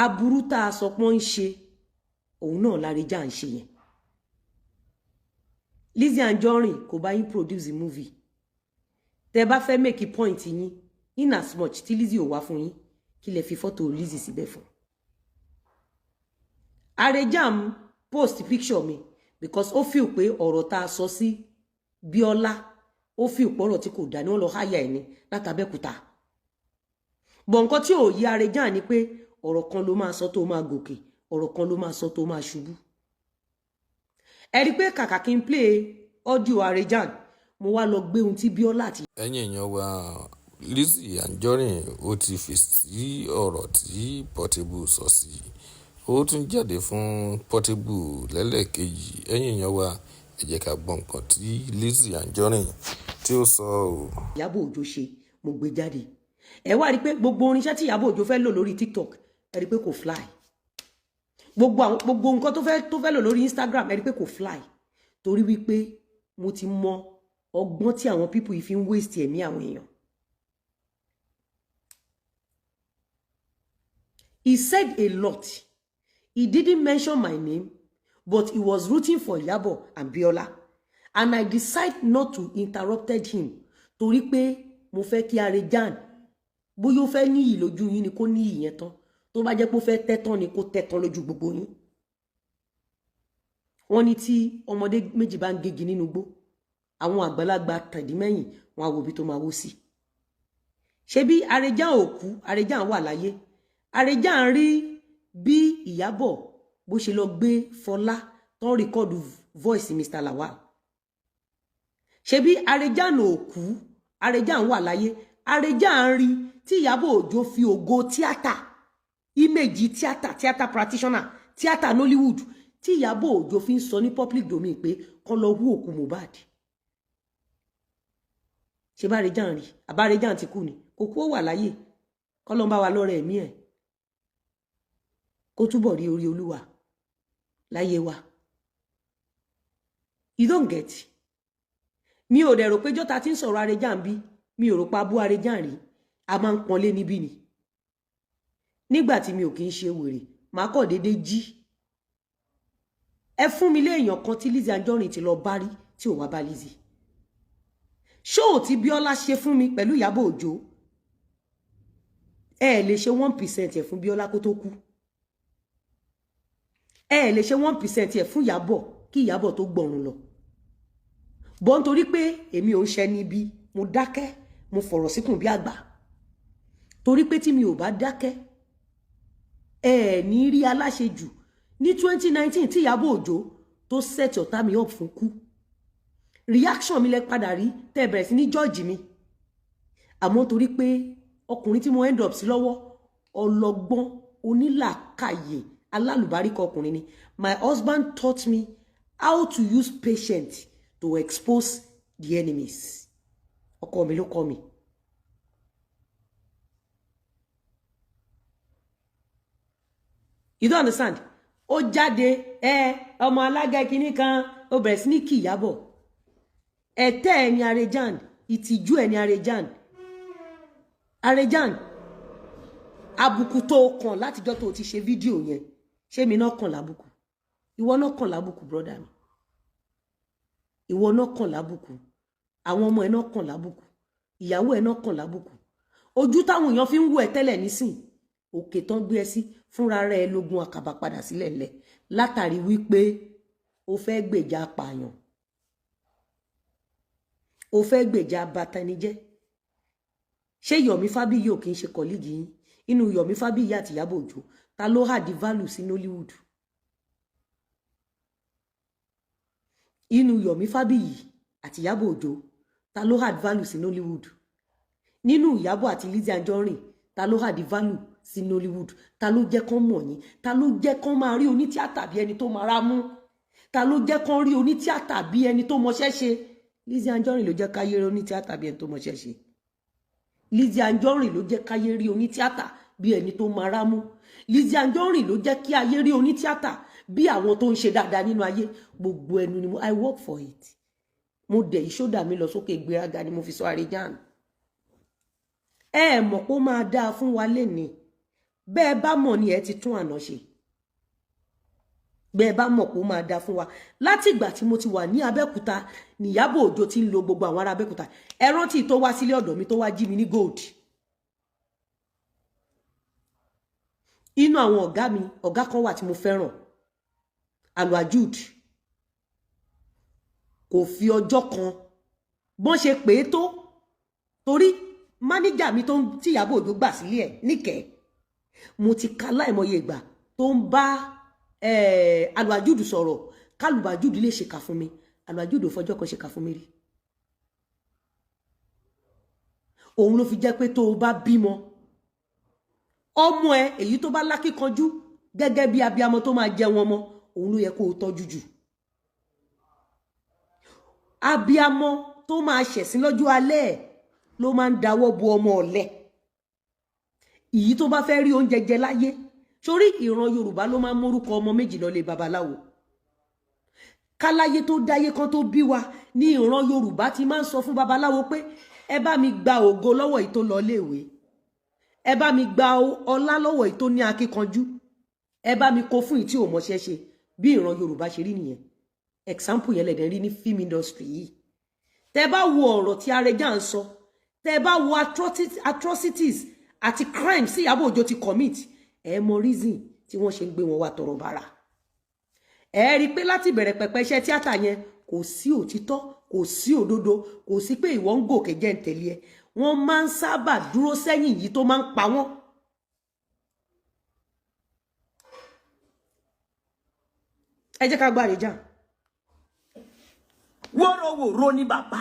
aburú tá a sọ pé ń ṣe òun náà l'Arejan ń ṣe yẹn. Lizzy Anjorin kò bá yín produce movie tẹ́ bá fẹ́ make point yín in as much tí Lizzy ò wá fún yín kí lẹ fi photo Lizzy síbẹ̀ fún. Arejan post picture mi because ó feel pé ọ̀rọ̀ tá a sọ sí Bíọ́lá ó feel pé ọ̀rọ̀ tí kò dá ní wọ́n lọ háyà ẹ̀ ní látàbẹ́kúta. Bọ̀ nǹkan tí ò yí Arejan ni pé ọ̀rọ̀ kan ló máa sọ tó máa gòkè, ọ̀rọ̀ kan ló máa sọ tó máa ṣubú. Ẹ rí pé kàkà kí n play audio Arejan mo wá lọ gbé ohun tí Bíọ́lá àti. Ẹ̀yin èèyàn wa Lizzy Anjorin ó ti fèsì sí ọ̀rọ̀ tí Portable sọ sí ó tún jáde fún Portable lẹ́lẹ́kejì. Ẹ̀yin èèyàn wa ẹ jẹ́ ká gbọ́ nǹkan tí Lizzy Anjorin tí ó sọ o. Ìyábọ̀ Òjó ṣe mo gbé jáde ẹ wá rí pé gbogbo orinṣẹ́ tí Ìyábọ̀ Òjó fẹ́ lò lórí TikTok ẹ rí pé kò fly. Gbogbo nǹkan tó fẹ́ lò lórí Instagram ẹ rí pé kò fly torí wípé mo ti mọ ọgbọ́n tí àwọn people yìí fi ń waste ẹ̀mí àwọn èèyàn. He said a lot. He didn't mention my name, but he was rooting for Iyabo and Biola. And I decided not to interrupt him. Torí pé mo fẹ́ kí Arejan bóyá ó fẹ́ níyì lójú yín ni kó níyì yẹn tán. Tó bá jẹ́ pé ó fẹ́ tẹ́tán ni kó tẹ́tán lójú gbogbo yín. Wọ́n ní tí ọmọdé méjì bá ń gégi nínú igbó, àwọn àgbàlagbà tàdí mẹ́yìn wọn á wo bí tó máa wó sí. Ṣé bí Arejan ò kú, Arejan wà láyé. Arejan rí bí Ìyábọ̀ bó ṣe lọ gbé Fọlá tán record voice Mr. Lawal. Ṣé bí Arejan ò kú, Arejan wà láyé. Arejan rí tí Ìyábọ̀ Òjó fi ògo tíátà, image tíátà practitioner, tíátà Nollywood tí Ìyábọ̀ Òjó fi ń sọ ní public domain pé kán lọ hú òkú Mohbad. Ṣé bá Arejan rí? Àbá Arejan ti kú ni? Kò kú ó wà láyé. Kán lọ bá wa lọ́rẹ̀ ẹ̀mí ẹ̀. Kó túbọ̀ rí orí Olúwa láyé wa. You don't get. Mi ò dẹ̀ rò pé jọ́ta tí ń sọ̀rọ̀ Arejan bí, mi ò rò pa bú Arejan rí. A máa ń pọ́nlé níbí ni. Nígbà tí mi ò kì í ṣe wèrè, màá kọ̀ déédéé jí. Ẹ fún mi léèyàn kan tí Lizzy Anjorin ti lọ bá rí tí ò wá bá Lizzy. Ṣó tí Bíọ́lá ṣe fún mi pẹ̀lú Ìyábọ̀ Òjó. Ẹ lè ṣe 1% ẹ̀ fún Bíọ́lá kó tó kú. Ẹ lè ṣe 1% ẹ̀ fún Ìyábọ̀ kí Ìyábọ̀ tó gbọ̀run lọ. Bọ́ nítorí pé èmi ò ń ṣe níbi, mo dákẹ́, mo fọ̀rọ̀ síkùn bí àgbà. Torí pé tí mi ò bá dákẹ́, ẹ ní rí aláṣejù ní 2019 tí Ìyábọ̀ Òjó tó set ọ̀tá mi up fún kú. Reaction mi lẹ padà rí tẹ́ bẹ̀rẹ̀ sí ní judge mi. Àmọ́ torí pé ọkùnrin tí mo end up sí lọ́wọ́ ọlọ́gbọ́n onílàkàyè alálùbáríkà ọkùnrin ni. My husband taught me how to use patience to expose the enemies. Ọkọ mi ló kọ́ mi. You don't understand? Ó jáde ọmọ alága kìíní kan ó bẹ̀rẹ̀ sí ní kí Ìyábọ̀. Ẹ̀tẹ́ ẹ̀ ni Arejan, ìtìjú ẹ̀ ni Arejan. Arejan, àbùkù tó kàn látijọ́ tó ti ṣe fídíò yẹn, ṣé mi náà kàn lábùkù? Ìwọ náà kàn lábùkù, brother mi. Ìwọ náà kàn lábùkù. Àwọn ọmọ ẹ̀ náà kàn lábùkù. Ìyàwó ẹ̀ náà kàn lábùkù. Ojú táwọn èèyàn fi ń wò ẹ́ tẹ́lẹ̀ nísìn, òkè tán gbé ẹ sí fúnra rẹ̀ lógun àkàbà padà sílẹ̀ lẹ̀ látàrí wípé o fẹ́ gbèjà apààyàn. O fẹ́ gbèjà abatanijẹ́. Ṣé Yomi Fabiyi ò kì í ṣe colleague yín? Inú Yomi Fabiyi àti Ìyábọ̀ Òjó ta ló hà di value sí Nollywood? Inú Yomi Fabiyi àti Ìyábọ̀ Òjó ta ló hà di value sí Nollywood? Nínú Ìyábọ̀ àti Lizzy Anjorin ta ló hà di value sí Nollywood? Ta ló jẹ́ kán mọ̀ yín? Ta ló jẹ́ kán máa rí onítíátà bí ẹni tó máa rá mú? Ta ló jẹ́ kán rí onítíátà bí ẹni tó mọṣẹ́ ṣe? Lizzy Anjorin ló jẹ́ káyé rí onítíátà bí ẹni tó mọṣẹ́ ṣe. Lizzy Anjorin ló jẹ́ káyé rí onítíátà bí ẹni tó máa rá mú. Lizzy Anjorin ló jẹ́ kí ayé rí onítíátà bí àwọn tó ń ṣe dáadáa nínú ayé. Gbogbo ẹnu ni mo I work for it. Mo dẹ̀ ìṣódà mi lọ sókè ìgbéraga ni mo fi sọ Arejan. Ẹ mọ̀ pé ó máa dáa fún wa lénìí bẹ́ẹ̀ bá mọ̀ ni ẹ ti tún àná ṣe bẹ́ẹ̀ bá mọ̀ pé ó máa da fún wa láti ìgbà tí mo ti wà ní Abẹ́òkúta ní Ìyábọ̀ Òjó ti ń lo gbogbo àwọn ará Abẹ́òkúta ẹ rántí tó wá sílé ọ̀dọ̀ mi tó wá jí mi ní gold inú àwọn ọ̀gá kan wà tí mo fẹ́ràn Alwajud kò fi ọjọ́ kan bọ́n ṣe pé tó torí mánéjà mi tó tí Ìyábọ̀ Òjó gbà sílé ẹ̀ níkẹ́ mo ti ka láìmọye ìgbà tó ń bá Alwajud sọ̀rọ̀ kálùbàjúd lè ṣèkà fún mi Alwajud ò fọjọ́ kan ṣèkà fún mi rí òun ló fi jẹ́ pé tó o bá bímọ ọmọ ẹ èyí tó bá lákìkanjú gẹ́gẹ́ bí abiyamọ tó máa jẹ wọn mọ́ òun ló yẹ kó o tọ́jú jù abiyamọ tó máa ṣẹ̀sín lọ́jọ́ alẹ́ ló máa ń dáwọ́ bo ọmọ ọ̀lẹ èyí tó bá fẹ́ rí oúnjẹ jẹ láyé sórí ìran Yorùbá ló máa ń mórúkọ ọmọ méjì lọ lé babaláwo káláyé tó dáyé kan tó bí wa ní ìran Yorùbá ti máa ń sọ fún babaláwo pé ẹ bá mi gba ògo lọ́wọ́ èyí tó lọ léèwé ẹ bá mi gba ọlá lọ́wọ́ èyí tó ní akíkanjú ẹ bá mi kó fún èyí tí ò mọṣẹ́ ṣe bí ìran Yorùbá ṣe rí nìyẹn example yẹn lẹ̀dẹ̀ rí ní film industry yìí tẹ bá wo ọ̀rọ̀ tí Arẹjà ń sọ tẹ bá wo atrocities àti crimes tí Ìyábọ̀ Òjó ti commit ẹ mọ reason tí wọ́n ṣe ń gbé wọn wá tọrọ bàrà ẹ rí pé láti bẹ̀rẹ̀ pẹ̀pẹ̀ iṣẹ́ tíátà yẹn kò sí òtítọ́ kò sí òdodo kò sí pé ìwọ ń gòkè jẹ́ ń tẹ̀lé ẹ wọ́n máa ń sábà dúró sẹ́yìn yìí tó máa ń pa wọ́n. ẹ jẹ́ ká gbá Arẹjà. wọ́rọ̀wọ̀rọ̀ ní bàbá